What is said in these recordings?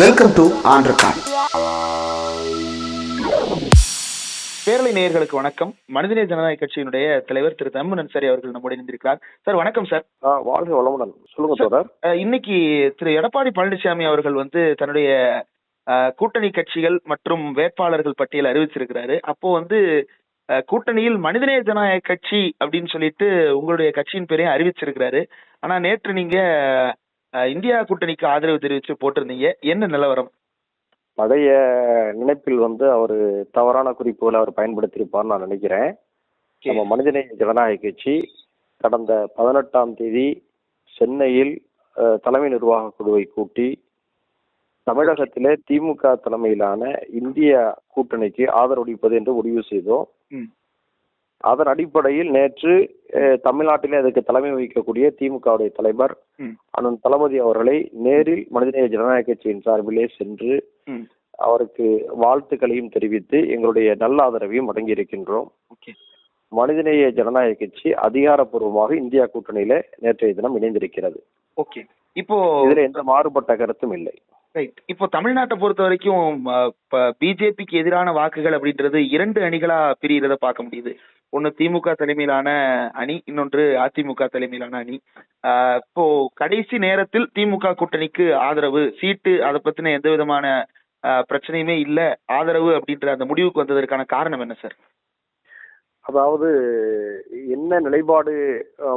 Welcome to on record. பேரலை நேயர்களுக்கு வணக்கம். மனிதநேய ஜனநாயக கட்சியினுடைய தலைவர் திரு தம்மன் அன்சாரி அவர்கள் நம்முடைய இணைந்திருக்கிறார். சார் வணக்கம் சார். வாழ்க வளமுடன். சொல்லுங்க சார். இன்னைக்கு திரு எடப்பாடி பழனிசாமி அவர்கள் தன்னுடைய கூட்டணி கட்சிகள் மற்றும் வேட்பாளர்கள் பட்டியல் அறிவிச்சிருக்கிறாரு. அப்போ கூட்டணியில் மனிதநேய ஜனநாயக கட்சி அப்படின்னு சொல்லிட்டு உங்களுடைய கட்சியின் பேரையும் அறிவிச்சிருக்கிறாரு. ஆனா நேற்று நீங்க இந்தியா கூட்டணிக்கு ஆதரவு தெரிவிச்சு போட்டிருந்தீங்க. என்ன நிலவரம்? பழைய நினைப்பில் அவரு தவறான குறிப்புகளை அவர் பயன்படுத்தியிருப்பார்னு நான் நினைக்கிறேன். நம்ம மனிதநேய ஜனநாயக கட்சி கடந்த 18ஆம் தேதி சென்னையில் தலைமை நிர்வாக குழுவை கூட்டி தமிழகத்திலே திமுக தலைமையிலான இந்திய கூட்டணிக்கு ஆதரவளிப்பது என்று முடிவு செய்தோம். அதன் அடிப்படையில் நேற்று தமிழ்நாட்டிலே அதுக்கு தலைமை வகிக்கக்கூடிய திமுகவுடைய தலைவர் அண்ணன் தளபதி அவர்களை நேரில் மனிதநேய ஜனநாயக கட்சியின் சார்பிலே சென்று அவருக்கு வாழ்த்துக்களையும் தெரிவித்து எங்களுடைய நல்ல ஆதரவையும் வழங்கி இருக்கின்றோம். மனிதநேய ஜனநாயக கட்சி அதிகாரப்பூர்வமாக இந்தியா கூட்டணியில நேற்றைய தினம் இணைந்திருக்கிறது. இப்போ இதுல எந்த மாறுபட்ட கருத்தும் இல்லை. இப்போ தமிழ்நாட்டை பொறுத்த வரைக்கும் பிஜேபிக்கு எதிரான வாக்குகள் அப்படின்றது 2 அணிகளா பிரிகிறத பார்க்க முடியுது. ஒன்னு திமுக தலைமையிலான அணி, இன்னொன்று அதிமுக தலைமையிலான அணி. இப்போ கடைசி நேரத்தில் திமுக கூட்டணிக்கு ஆதரவு சீட்டு, அதை பத்தின எந்த விதமான பிரச்சனையுமே இல்ல, ஆதரவு அப்படின்ற அந்த முடிவுக்கு வந்ததற்கான காரணம் என்ன சார்? அதாவது என்ன நிலைப்பாடு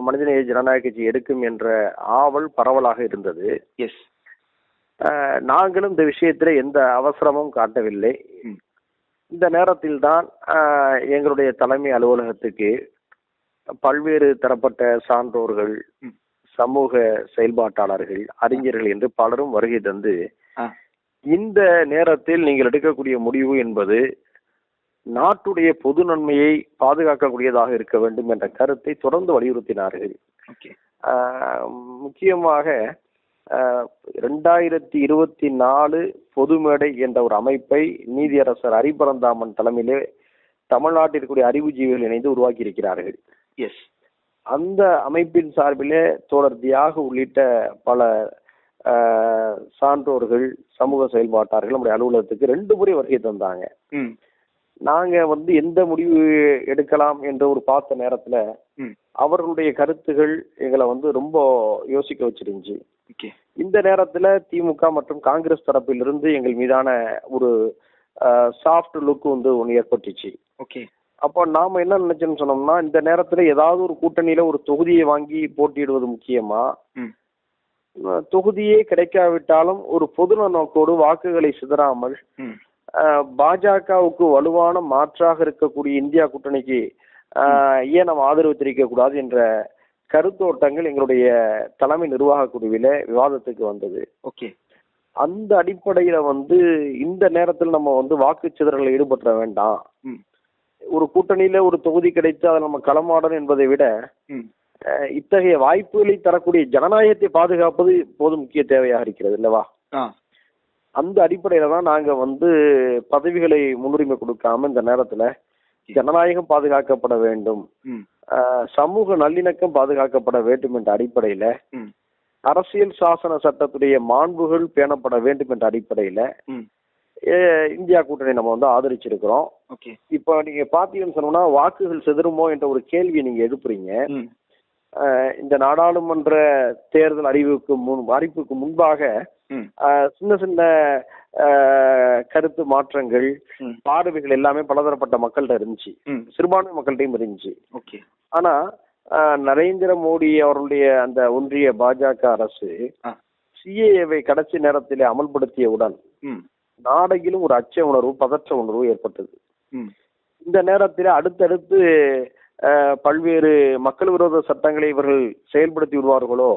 மனிதநேய ஜனநாயக கட்சி எடுக்கும் என்ற ஆவல் பரவலாக இருந்தது. நாங்களும் இந்த விஷயத்துல எந்த அவசரமும் காட்டவில்லை. இந்த நேரத்தில் தான் எங்களுடைய தலைமை அலுவலகத்துக்கு பல்வேறு தரப்பட்ட சான்றோர்கள், சமூக செயல்பாட்டாளர்கள், அறிஞர்கள் என்று பலரும் வருகை தந்து இந்த நேரத்தில் நீங்கள் எடுக்கக்கூடிய முடிவு என்பது நாட்டுடைய பொது நன்மையை பாதுகாக்கக்கூடியதாக இருக்க வேண்டும் என்ற கருத்தை தொடர்ந்து வலியுறுத்தினார்கள். முக்கியமாக 2024 பொது மேடை என்ற ஒரு அமைப்பை நீதியரசர் ஹரிபரந்தாமன் தலைமையிலே தமிழ்நாட்டில் இருக்கக்கூடிய அறிவுஜீவிகள் இணைந்து உருவாக்கி இருக்கிறார்கள். அந்த அமைப்பின் சார்பிலே தோழர் தியாக உள்ளிட்ட பல சான்றோர்கள், சமூக செயல்பாட்டாளர்கள் நம்முடைய அலுவலகத்துக்கு 2 முறை வருகை தந்தாங்க. நாங்க எந்த முடிவு எடுக்கலாம் என்ற ஒரு பார்த்த நேரத்துல அவர்களுடைய கருத்துகள் எங்களை ரொம்ப யோசிக்க வச்சிருந்துச்சு. இந்த நேரத்துல திமுக மற்றும் காங்கிரஸ் தரப்பிலிருந்து எங்கள் மீதான ஒரு சாஃப்ட் லுக் ஒன்று ஏற்பட்டுச்சு. அப்போ நாம என்ன நினைச்சோம்னு சொன்னோம்னா, இந்த நேரத்துல ஏதாவது ஒரு கூட்டணியில ஒரு தொகுதியை வாங்கி போட்டியிடுவது முக்கியமா, தொகுதியே கிடைக்காவிட்டாலும் ஒரு பொதுநல நோக்கோடு வாக்குகளை சிதறாமல் பாஜகவுக்கு வலுவான மாற்றாக இருக்கக்கூடிய இந்தியா கூட்டணிக்கு ஏன் நம்ம ஆதரவு தெரிவிக்க கூடாது என்ற கருத்தோட்டங்கள் எங்களுடைய தலைமை நிர்வாக குழுவில விவாதத்துக்கு வந்தது. அந்த அடிப்படையில இந்த நேரத்தில் நம்ம வாக்கு சிதறலில் ஈடுபட வேண்டாம். ஒரு கூட்டணியில ஒரு தொகுதி கிடைத்து அதை நம்ம களமாடணும் என்பதை விட இத்தகைய வாய்ப்புகளை தரக்கூடிய ஜனநாயகத்தை பாதுகாப்பது போதும் முக்கிய தேவையாக இருக்கிறது இல்லவா? அந்த அடிப்படையில தான் நாங்க பதவிகளை முன்னுரிமை கொடுக்காம இந்த நேரத்துல ஜனநாயகம் பாதுகாக்கப்பட வேண்டும், சமூக நல்லிணக்கம் பாதுகாக்கப்பட வேண்டும் என்ற அடிப்படையில, அரசியல் சாசன சட்டத்துடைய மாண்புகள் பேணப்பட வேண்டும் என்ற அடிப்படையில இந்தியா கூட்டணி நம்ம ஆதரிச்சிருக்கிறோம். இப்ப நீங்க பாத்தீங்கன்னு சொன்னோம்னா வாக்குகள் சிதறுமோ என்ற ஒரு கேள்வியை நீங்க எழுப்புறீங்க. இந்த நாடாளுமன்ற தேர்தல் அறிவிப்புக்கு முன்பாக சின்ன சின்ன கருத்து மாற்றங்கள், பார்வைகள் எல்லாமே பலதரப்பட்ட மக்கள்கிட்ட இருந்துச்சு, சிறுபான்மை மக்கள்கிட்டையும் இருந்துச்சு. ஆனா நரேந்திர மோடி அவர்களுடைய அந்த ஒன்றிய பாஜக அரசு சிஏஏவை கடைசி நேரத்திலே அமல்படுத்தியவுடன் நாடெங்கிலும் ஒரு அச்ச உணர்வு, பதற்ற உணர்வு ஏற்பட்டது. இந்த நேரத்தில் அடுத்தடுத்து பல்வேறு மக்கள் விரோத சட்டங்களை இவர்கள் செயல்படுத்தி விடுவார்களோ,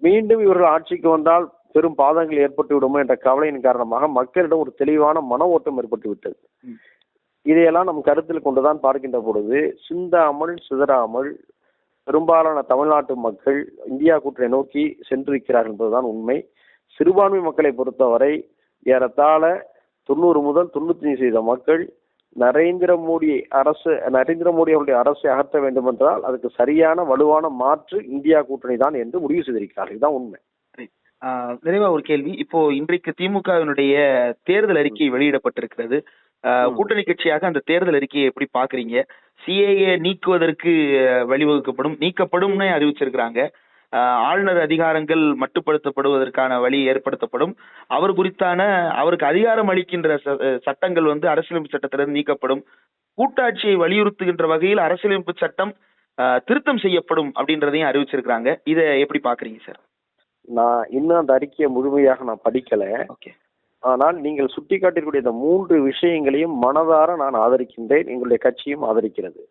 மீண்டும் இவர்கள் ஆட்சிக்கு வந்தால் பெரும் பாதங்கள் ஏற்பட்டு விடுமோ என்ற கவலையின் காரணமாக மக்களிடம் ஒரு தெளிவான மன ஓட்டம் ஏற்பட்டு விட்டது. இதையெல்லாம் நம் கருத்தில் கொண்டுதான் பார்க்கின்ற பொழுது சிந்தாமல் சிதறாமல் பெரும்பாலான தமிழ்நாட்டு மக்கள் இந்தியா கூட்டணி நோக்கி சென்றிருக்கிறார்கள் என்பதுதான் உண்மை. சிறுபான்மை மக்களை பொறுத்தவரை ஏறத்தாழ 90 முதல் 95% மக்கள் நரேந்திர மோடி அவருடைய அரசை அகற்ற வேண்டும் என்றால் அதுக்கு சரியான வலுவான மாற்று இந்தியா கூட்டணி தான் என்று முடிவு செய்திருக்கிறார்கள். இதுதான் உண்மை. நிறைவா ஒரு கேள்வி. இப்போ இன்றைக்கு திமுகவினுடைய தேர்தல் அறிக்கை வெளியிடப்பட்டிருக்கிறது. கூட்டணி கட்சியாக அந்த தேர்தல் அறிக்கையை எப்படி பாக்குறீங்க? சிஏஏ நீக்குவதற்கு நீக்கப்படும்னு அறிவிச்சிருக்கிறாங்க. ஆளுநர் அதிகாரங்கள் மட்டுப்படுத்தப்படுவதற்கான வழி ஏற்படுத்தப்படும். அவருக்கு அதிகாரம் அளிக்கின்ற சட்டங்கள் அரசியலமைப்பு சட்டத்திலிருந்து நீக்கப்படும். கூட்டாட்சியை வலியுறுத்துகின்ற வகையில் அரசியலமைப்பு சட்டம் திருத்தம் செய்யப்படும் அப்படின்றதையும் அறிவிச்சிருக்கிறாங்க. இதை எப்படி பாக்குறீங்க சார்? நான் இன்னும் அந்த அறிக்கையை முழுமையாக நான் படிக்கல. ஆனால் நீங்கள் சுட்டிக்காட்டிக்கூடிய இந்த 3 விஷயங்களையும் மனதார நான் ஆதரிக்கின்றேன். எங்களுடைய கட்சியும் ஆதரிக்கிறது.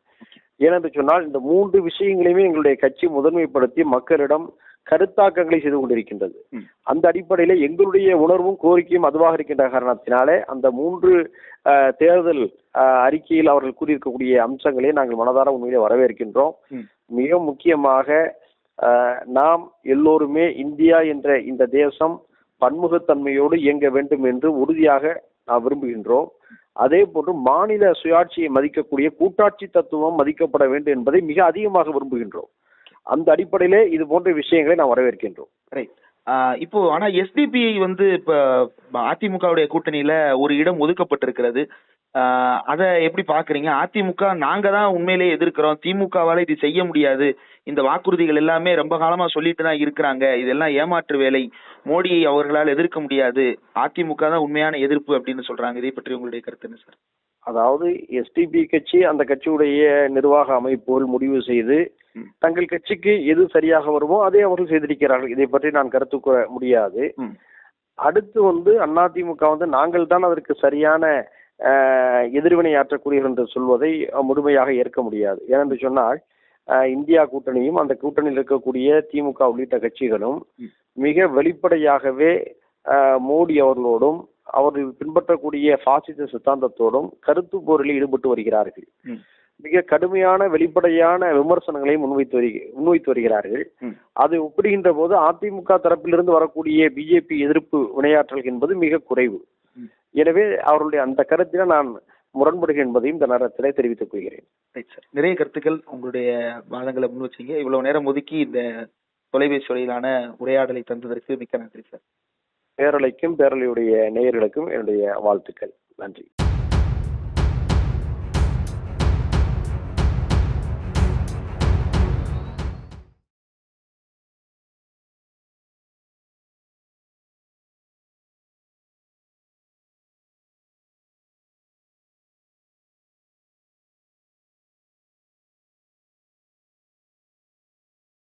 ஏனென்று சொன்னால் இந்த 3 விஷயங்களையுமே எங்களுடைய கட்சி முதன்மைப்படுத்தி மக்களிடம் கருத்தாக்கங்களை செய்து கொண்டிருக்கின்றது. அந்த அடிப்படையில எங்களுடைய உணர்வும் கோரிக்கையும் அதுவாக இருக்கின்ற காரணத்தினாலே அந்த 3 தேர்தல் அறிக்கையில் அவர்கள் கூறியிருக்கக்கூடிய அம்சங்களை நாங்கள் மனதார உண்மையிலே வரவேற்கின்றோம். மிக முக்கியமாக நாம் எல்லோருமே இந்தியா என்ற இந்த தேசம் பன்முகத்தன்மையோடு இயங்க வேண்டும் என்று உறுதியாக நாம் விரும்புகின்றோம். அதே போன்று மாநில சுயாட்சியை மதிக்கக்கூடிய கூட்டாட்சி தத்துவம் மதிக்கப்பட வேண்டும் என்பதை மிக அதிகமாக விரும்புகின்றோம். அந்த அடிப்படையிலே இது போன்ற விஷயங்களை நாம் வரவேற்கின்றோம். இப்போ ஆனா எஸ்டிபி இப்ப அதிமுகவுடைய கூட்டணியில ஒரு இடம் ஒதுக்கப்பட்டிருக்கிறது. அத எப்படி பாக்குறீங்க? அதிமுக நாங்க தான் உண்மையிலேயே எதிர்க்கிறோம், திமுகவால இது செய்ய முடியாது, இந்த வாக்குறுதிகள் எல்லாமே ரொம்ப காலமா சொல்லிட்டு தான் இருக்கிறாங்க, இதெல்லாம் ஏமாற்று வேலை, மோடியை அவர்களால் எதிர்க்க முடியாது, அதிமுக தான் உண்மையான எதிர்ப்பு அப்படின்னு சொல்றாங்க. இதை பற்றி உங்களுடைய கருத்து என்ன சார்? அதாவது எஸ்டிபி கட்சி அந்த கட்சியுடைய நிர்வாக அமைப்புகள் முடிவு செய்து தங்கள் கட்சிக்கு எது சரியாக வருமோ அதை அவர்கள் செய்திருக்கிறார்கள். இதை பற்றி நான் கருத்து கூற முடியாது. அடுத்து அதிமுக நாங்கள் தான் அதற்கு சரியான எதிர்வினை ஆற்றக்கூடியவர்கள் என்று சொல்வதை முழுமையாக ஏற்க முடியாது. ஏனென்று சொன்னால் இந்தியா கூட்டணியும் அந்த கூட்டணியில் இருக்கக்கூடிய திமுக உள்ளிட்ட கட்சிகளும் மிக வெளிப்படையாகவே மோடி அவர்களோடும் அவர்கள் பின்பற்றக்கூடிய பாசிச சித்தாந்தத்தோடும் கருத்து போரில் ஈடுபட்டு வருகிறார்கள். மிக கடுமையான வெளிப்படையான விமர்சனங்களையும் முன்வைத்து வருகிறார்கள். அதை ஒப்பிடுகின்ற போது அதிமுக தரப்பிலிருந்து வரக்கூடிய பிஜேபி எதிர்ப்பு வினையாற்றல் என்பது மிக குறைவு. எனவே அவர்களுடைய அந்த கருத்தில நான் முரண்படுகிறேன் என்பதையும் இந்த நேரத்திலே தெரிவித்துக் கொள்கிறேன். நிறைய கருத்துக்கள் உங்களுடைய வாதங்களை முன் வச்சீங்க. இவ்வளவு நேரம் ஒதுக்கி இந்த தொலைபேசி வழியிலான உரையாடலை தந்ததற்கு மிக்க நன்றி சார். பேரலைக்கும் பேரலையுடைய நேயர்களுக்கும் என்னுடைய வாழ்த்துக்கள். நன்றி.